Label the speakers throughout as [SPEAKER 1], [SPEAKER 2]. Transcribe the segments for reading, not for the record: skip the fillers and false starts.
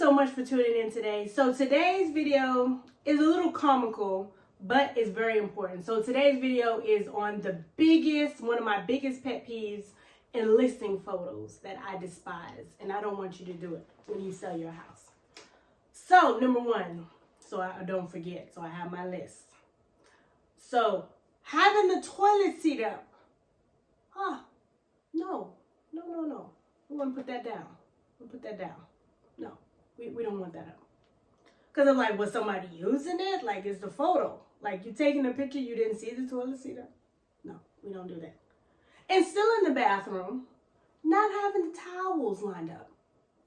[SPEAKER 1] so much for tuning in today. So today's video is a little comical, but it's very important. So today's video is on one of my biggest pet peeves in listing photos that I despise. And I don't want you to do it when you sell your house. So number one, so I don't forget. So I have my list. So having the toilet seat up. No. We want to put that down. No, we don't want that up. Because I'm like, was somebody using it? Like, is the photo? Like, you taking a picture, you didn't see the toilet seat up? No, we don't do that. And still in the bathroom, not having the towels lined up.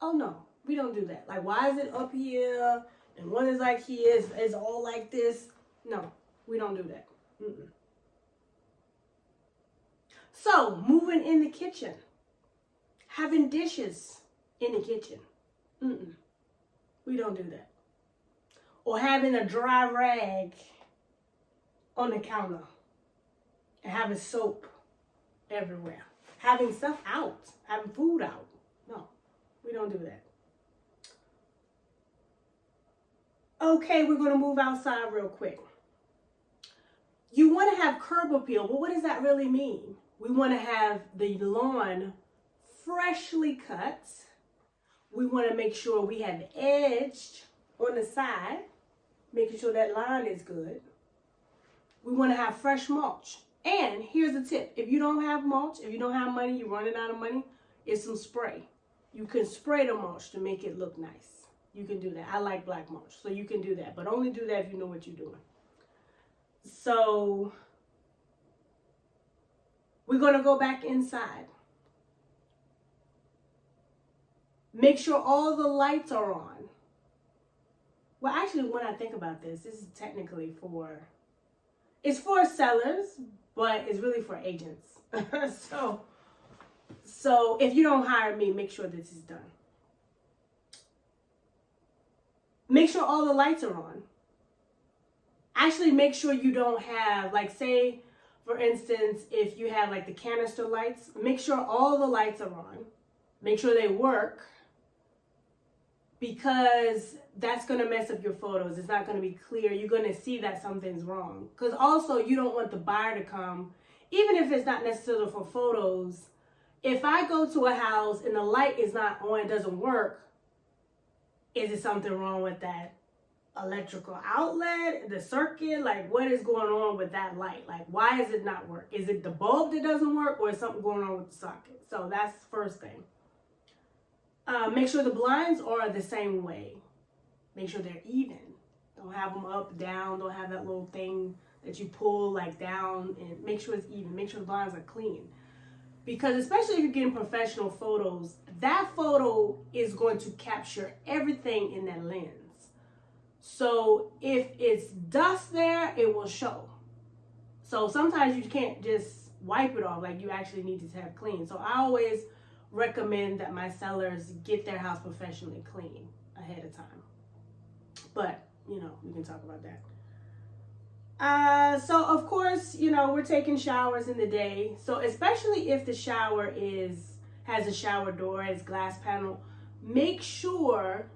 [SPEAKER 1] Oh, no, we don't do that. Like, why is it up here? And one is like here, it's all like this. No, we don't do that. So, moving in the kitchen. Having dishes in the kitchen. We don't do that. Or having a dry rag on the counter. And having soap everywhere. Having stuff out. Having food out. No, we don't do that. Okay, we're going to move outside real quick. You want to have curb appeal, but what does that really mean? We want to have the lawn freshly cut. We want to make sure we have edged on the side, making sure that line is good. We want to have fresh mulch. And here's a tip. If you don't have mulch, if you don't have money, you're running out of money, it's some spray. You can spray the mulch to make it look nice. You can do that. I like black mulch, so you can do that. But only do that if you know what you're doing. So we're going to go back inside. Make sure all the lights are on. Well, actually, when I think about this is technically it's for sellers, but it's really for agents. So if you don't hire me, make sure this is done. Make sure all the lights are on. Actually, make sure you don't have, like, say, for instance, if you have like the canister lights, make sure all the lights are on. Make sure they work, because that's going to mess up your photos. It's not going to be clear. You're going to see that something's wrong. Because also, you don't want the buyer to come, even if it's not necessarily for photos. If I go to a house and the light is not on, it doesn't work, is it something wrong with that electrical outlet, the circuit? Like, what is going on with that light? Like, why is it not work? Is it the bulb that doesn't work, or is something going on with the socket? So that's the first thing. Make sure the blinds are the same way. Make sure they're even. Don't have them up, down. Don't have that little thing that you pull like down. And make sure it's even. Make sure the blinds are clean. Because especially if you're getting professional photos, that photo is going to capture everything in that lens. So if it's dust there, it will show. So sometimes you can't just wipe it off. Like, you actually need to have clean. So I always recommend that my sellers get their house professionally clean ahead of time. But, we can talk about that. So of course, we're taking showers in the day. So especially if the shower has a shower door, has glass panel, make sure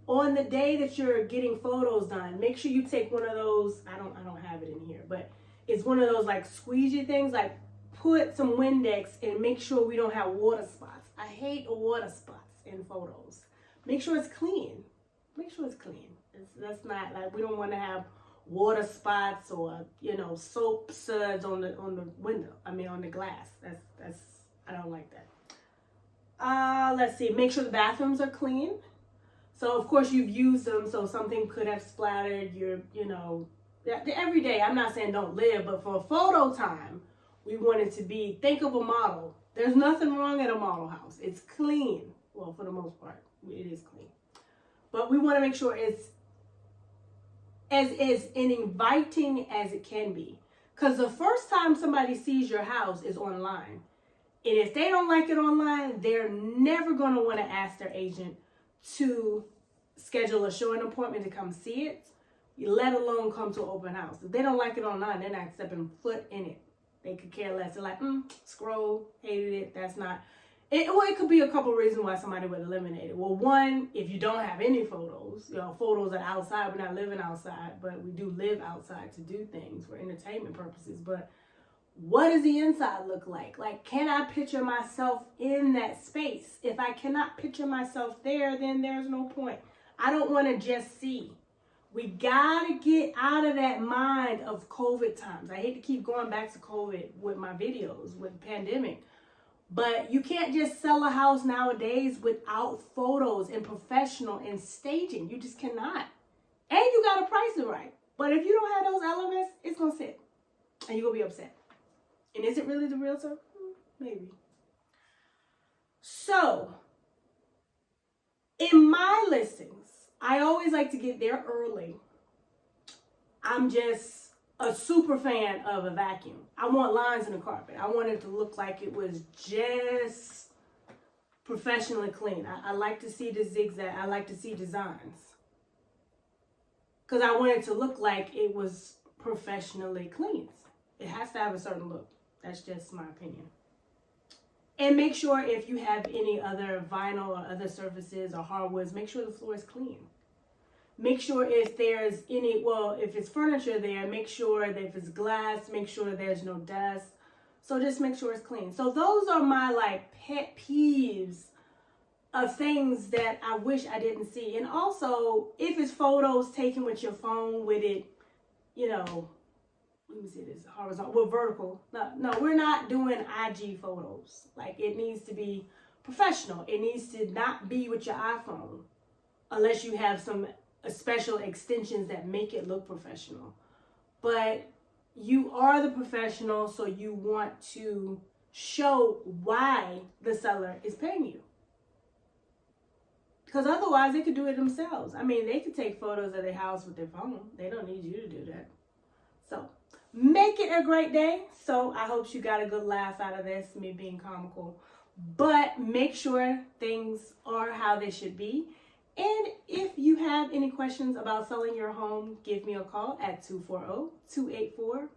[SPEAKER 1] on the day that you're getting photos done, make sure you take one of those. I don't have it in here, but it's one of those like squeegee things. Like, put some Windex and make sure we don't have water spots. I hate water spots in photos. Make sure it's clean. That's not like, we don't want to have water spots or soap suds on the window. On the glass. That's I don't like that. Let's see. Make sure the bathrooms are clean. So of course you've used them, so something could have splattered every day. I'm not saying don't live, but for photo time, we want it to be, think of a model. There's nothing wrong at a model house. It's clean. Well, for the most part, it is clean. But we want to make sure it's as inviting as it can be. Because the first time somebody sees your house is online. And if they don't like it online, they're never going to want to ask their agent to schedule a showing appointment to come see it, let alone come to an open house. If they don't like it online, they're not stepping foot in it. They could care less. They're like, scroll, hated it, that's not. It could be a couple reasons why somebody would eliminate it. Well, one, if you don't have any photos, photos are outside. We're not living outside, but we do live outside to do things for entertainment purposes. But what does the inside look like? Like, can I picture myself in that space? If I cannot picture myself there, then there's no point. I don't want to just see. We got to get out of that mind of COVID times. I hate to keep going back to COVID with my videos, with the pandemic. But you can't just sell a house nowadays without photos and professional and staging. You just cannot. And you got to price it right. But if you don't have those elements, it's going to sit. And you're going to be upset. And is it really the realtor? Maybe. So, in my listings, I always like to get there early. I'm just a super fan of a vacuum. I want lines in the carpet. I want it to look like it was just professionally clean. I like to see the zigzag. I like to see designs. Because I want it to look like it was professionally cleaned. It has to have a certain look. That's just my opinion. And make sure if you have any other vinyl or other surfaces or hardwoods, make sure the floor is clean. Make sure if there's if it's furniture there, make sure that if it's glass, make sure there's no dust. So just make sure it's clean. So those are my pet peeves of things that I wish I didn't see. And also, if it's photos taken with your phone with it, let me see this, horizontal, well, vertical. No, we're not doing IG photos. Like, it needs to be professional. It needs to not be with your iPhone unless you have some special extensions that make it look professional. But you are the professional, so you want to show why the seller is paying you. Because otherwise, they could do it themselves. I mean, they could take photos of their house with their phone. They don't need you to do that. So, make it a great day. So, I hope you got a good laugh out of this, me being comical. But make sure things are how they should be. And if you have any questions about selling your home, give me a call at 240-284-4114.